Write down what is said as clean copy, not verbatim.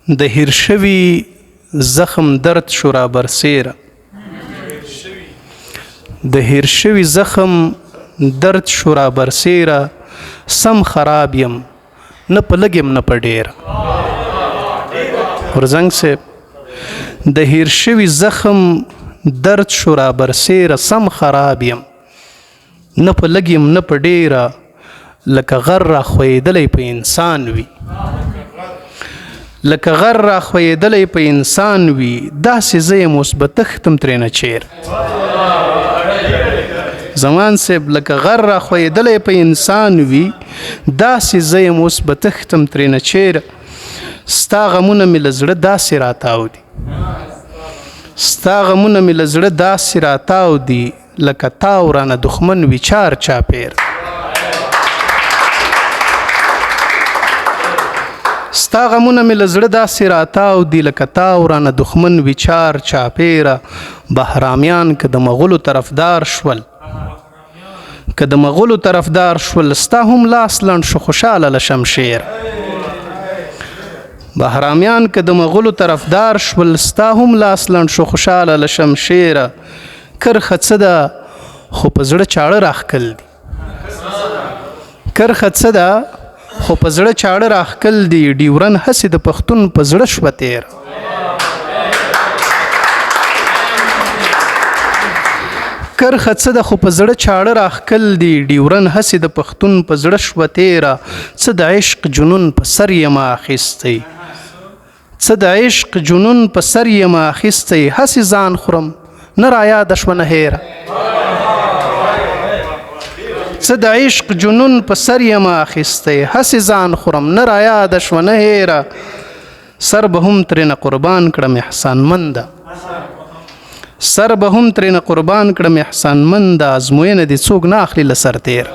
د هیر شوي زخم درد شو را برسیره د هیر شوي زخم درد شو را برسیره سم خراب یم نه په لږ یم نه په ډېره غورځنګ صاحب د هیر شوي زخم درد شو را برسیره سم خراب یم نه په لږ یم نه په ډېره لکه غر را خویدلی په انسان وي لکه غر را خویدلی په انسان وي داسې زه یم اوس به تښتم ترېنه چیرې زمان صاحب لکه غر را خویدلی په انسان وي داسې زه یم اوس به تښتم ترېنه چیرې ستا غمونه مې له زړه داسې راتاو دي ستا غمونه مې له زړه داسې راتاو دي لکه تاو رانه دښمن وي چار چاپېر ستا غمونه مې له زړه داسې راتاو دي لکه تاو رانه دښمن وي چار چاپېره بهرامیان که د مغولو طرفدار شول که د مغولو طرفدار شول ستا هم لاس لنډ شو خوشحاله له شمشیر بهرامیان که د مغولو طرفدار شول ستا هم لاس لنډ شو خوشحاله له شمشیره کرخه څه ده خو په زړه چاړه راښکل دي کرخه څه ده خو په زړه چاړه راښکل دي ډیورن هسې د پښتون په زړه شوه تېر کرخه څه ده خو په زړه چاړه راښکل دي ډیورن هسې د پښتون په زړه شوه تېره څه د عشق جنون په سر یم اخیستی څه د عشق جنون په سر یم اخیستی هسې ځان خورم نه رایاده شوه نه هیره څه د عشق جنون په سر یم اخیستی هسې ځان خورم نه رایاده شوه نه هیره سر به هم ترېنه قربان کړم احسانمنده سر به هم ترېنه قربان کړم احسانمنده ازموینه دې څوک نه اخلي له سرتېره